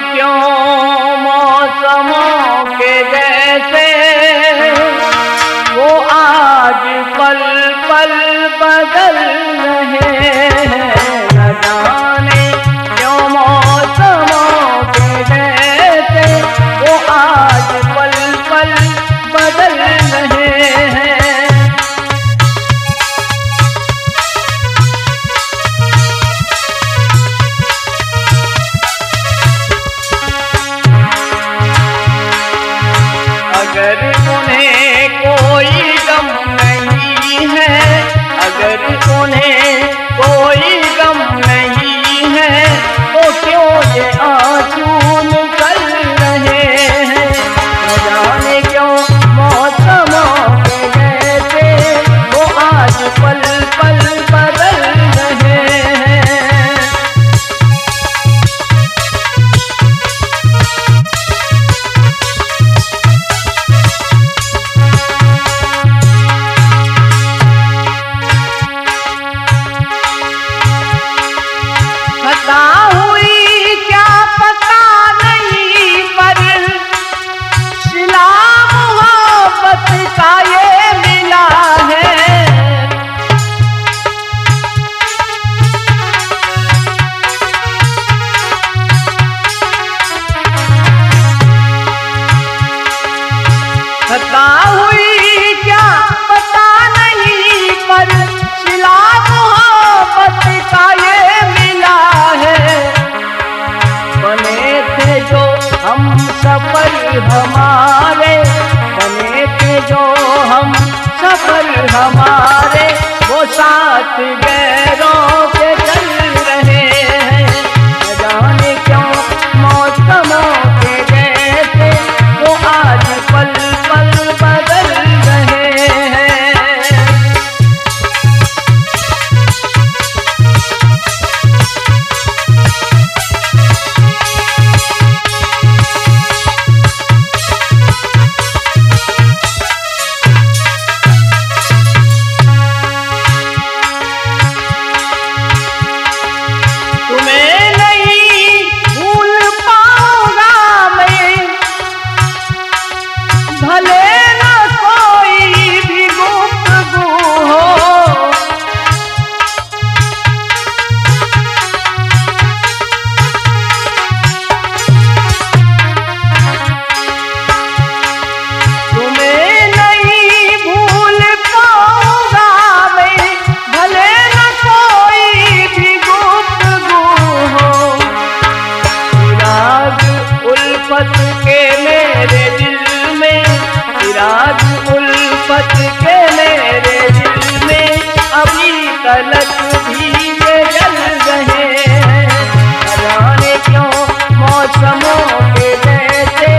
क्यों मौसमों के जैसे वो आज पल पल बदल रहे हैं। न जाने क्यों मौसमों के जैसे वो आज पल पल बदल रहे हैं। अगर उन्हें कोई गम नहीं है, अगर उन्हें कोई गम नहीं है, तो क्यों ये आंसू निकल रहे हैं। न जाने क्यों मौसमों के जैसे वो आज पल पल बदल रहे हैं। खता हुई क्या पता नहीं, पर सिला मोहब्बत का ये मिला है। खता हुई क्या पता नहीं, पर सिला मोहब्बत का ये मिला है। बने थे जो हम सफर हमारे, बने थे जो हम सफर हमारे, वो साथ गैरों के चल रहे हैं। न जाने क्यों मौसमों के जैसे वो आज पल पल बदल रहे हैं। तुम्हें नहीं भूल पाऊंगा मैं, भले न कोई भी गुफ्तगू हो। तुम्हें नहीं भूल पाऊंगा मैं, भले न कोई भी गुफ्तगू हो। चिराग उल्फत के मेरे दिल में, चिराग उल्फत के मेरे दिल में अभी तलक भी ये जल रहे हैं। न जाने क्यों मौसमों के जैसे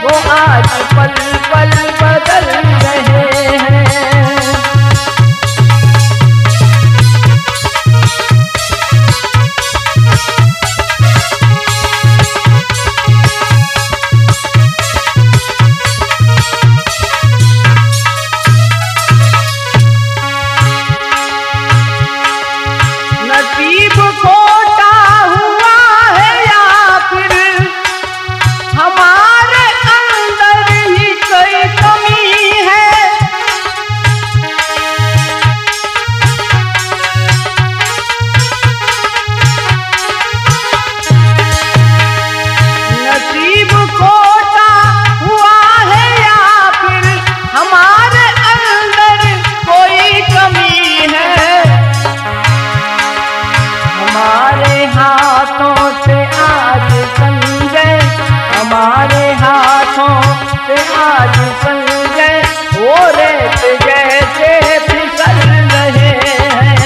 वो आज पल पल बदल रहे हैं। नसीब खोटा हुआ है या फिर हमारे अंदर ही कोई कमी है। नसीब खोटा हुआ है या फिर हमारे अंदर कोई कमी है। हमारे हाथों से आज संजय, हमारे हाथों से आज संजय वो रेत जैसे फिसल रहे हैं।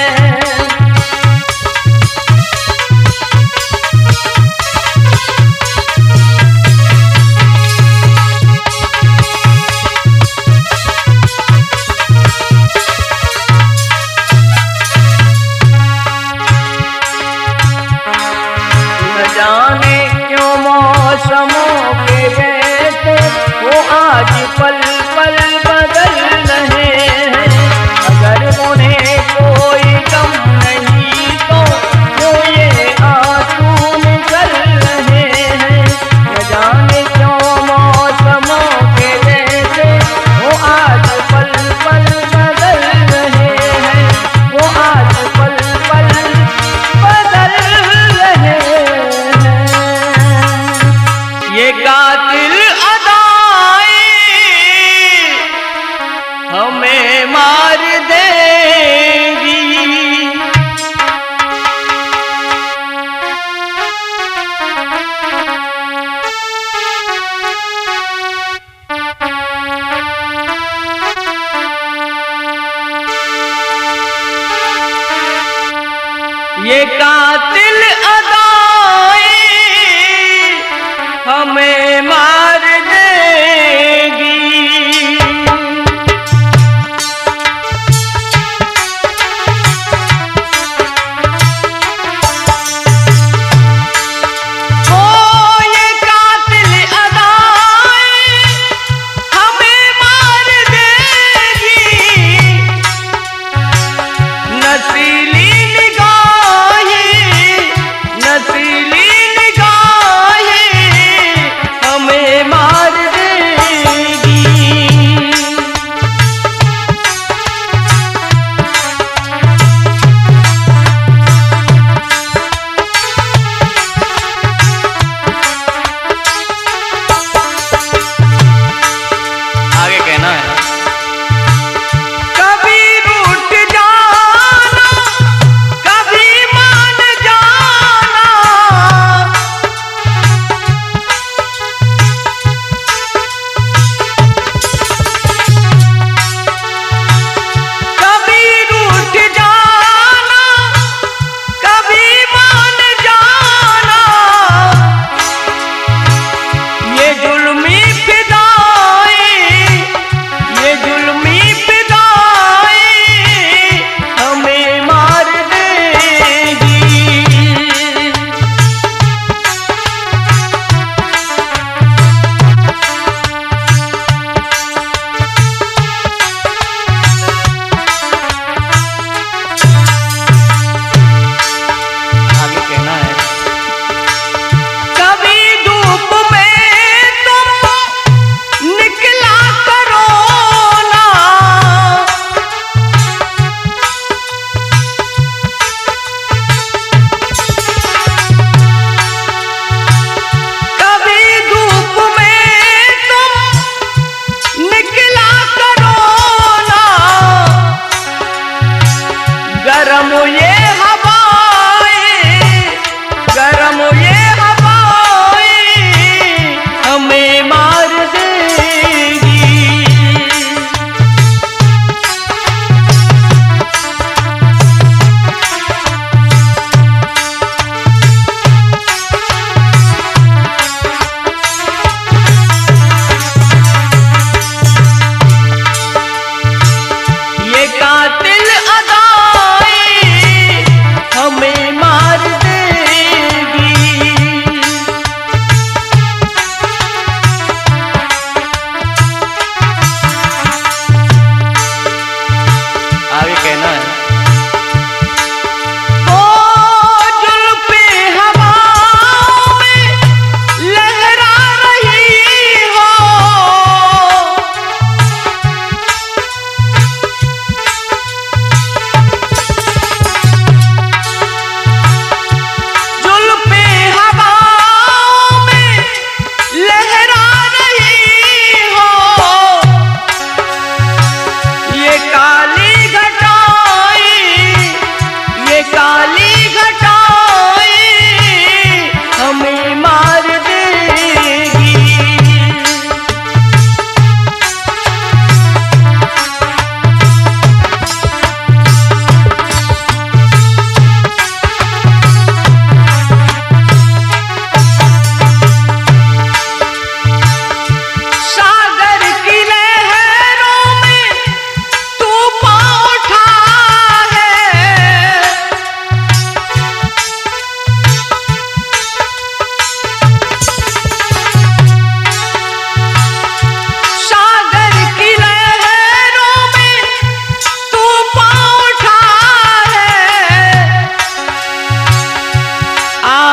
न जाने क्यों मौसमों के जैसे वो आज पल पल बदल रहे हैं। अगर उन्हें कोई गम नहीं तो ये आंसू निकल रहे हैं।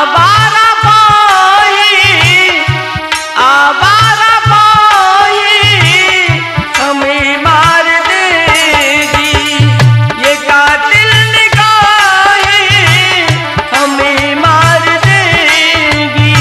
आवारा बाई, आवारा बाई हमें मार देगी, ये कातिल निगाहें हमें मार देगी।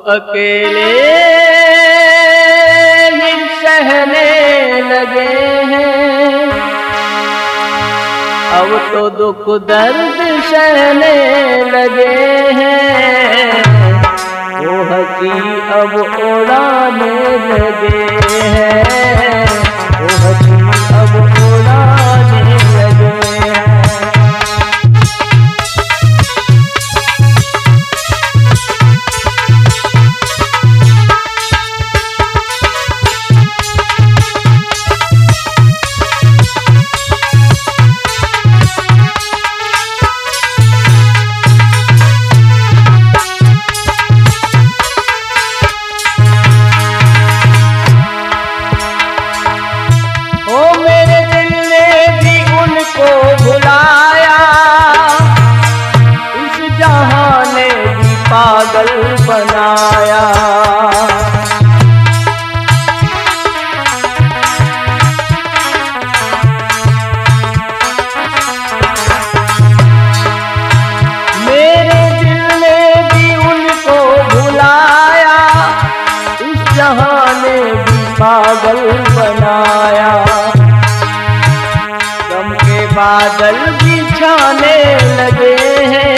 अकेले ही सहने लगे हैं, अब तो दुख दर्द सहने लगे हैं। वो हंसी अब उड़ाने लगे हैं, वो हंसी अब उड़ाने लगे हैं। पागल बनाया, मेरे दिल ने भी उनको भुलाया, इस जहां ने भी पागल बनाया। गम के बादल भी छाने लगे हैं,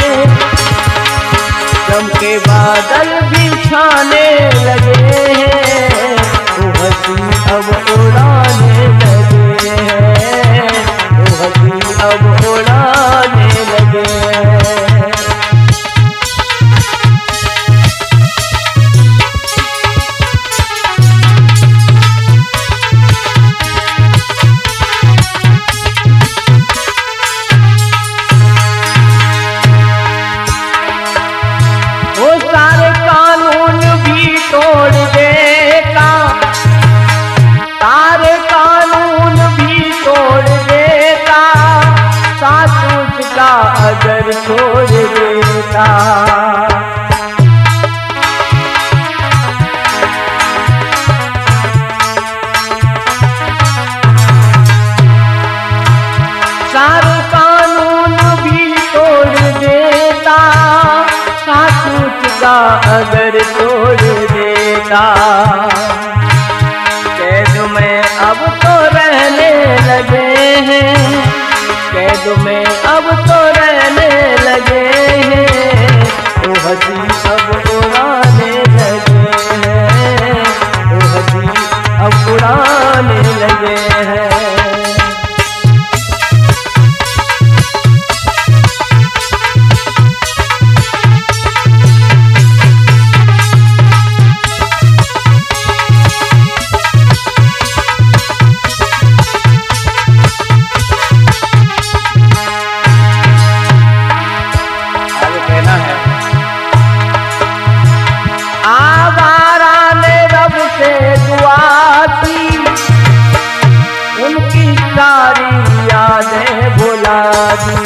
गम के बादल भी छाने लगे हैं, वो हंसी अब उड़ाने लगे हैं, वो हंसी अब उड़ाने लगे हैं। अगर छोड़ देता, सारे कानून भी तोड़ देता, साथ का अगर तोड़ देता। कैद में अब तो रहने लगे हैं, कैद में अब तो रहने लगे हैं, वो हंसी अब उड़ाने लगे हैं, वो हंसी अब उड़ाने लगे हैं। आवारा ने रब से दुआ की, उनकी सारी यादें भुला दी।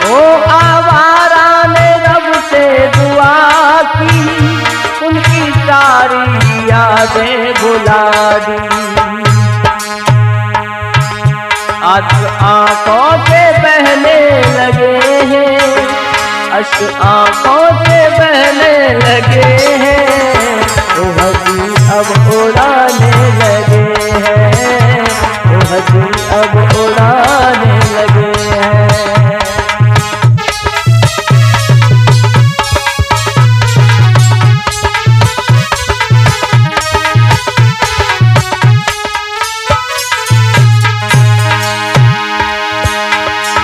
ओ आवारा ने रब से दुआ की, उनकी सारी यादें भुला दी। आज आंखों से बहने लगे हैं, अश आंखों से बहने लगे हैं, वो हंसी अब उड़ाने लगे हैं, वो हंसी अब उड़ाने लगे हैं।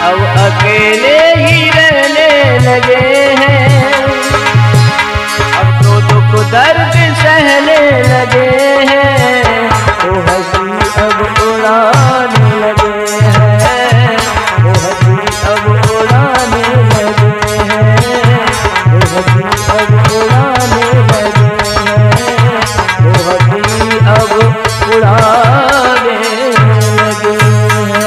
अब अकेले ही रहने लगे हैं, अब तो दुख दर्द सहने लगे हैं, वो हंसी अब उड़ाने लगे हैं, वो हंसी अब उड़ाने लगे हैं, वो हंसी अब उड़ाने लगे हैं, वो हंसी अब उड़ाने लगे हैं।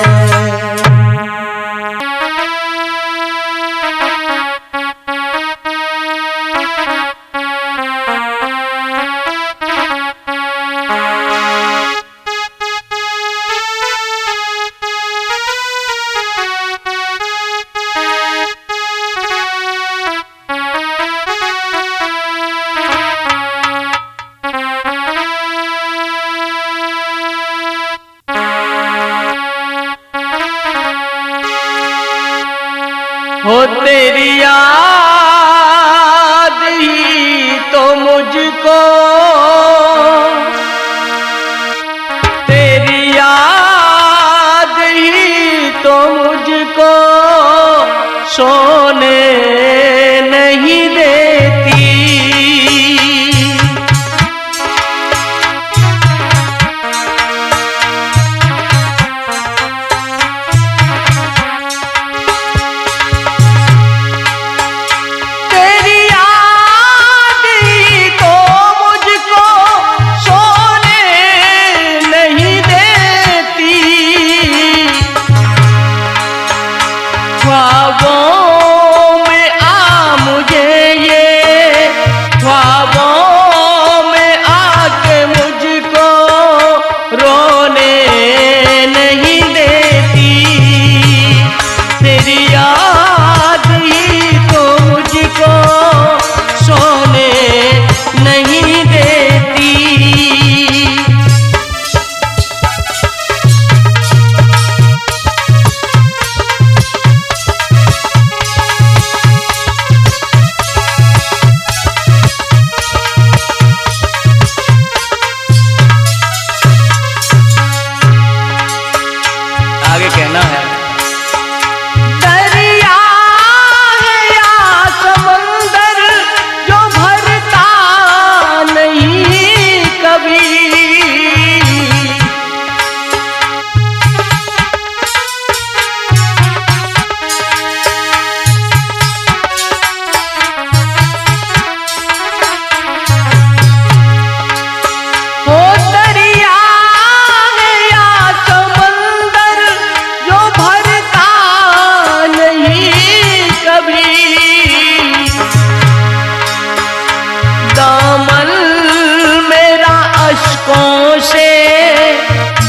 अश्कों से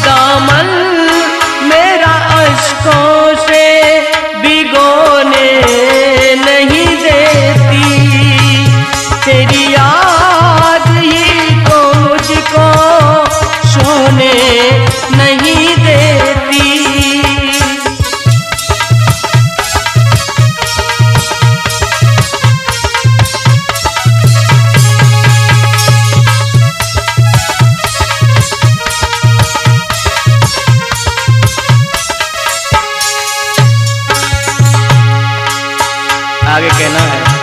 दामन मेरा अश्कों से भिगोने नहीं देती, तेरी याद ही तो मुझको सोने नहीं देती। आगे कहना है,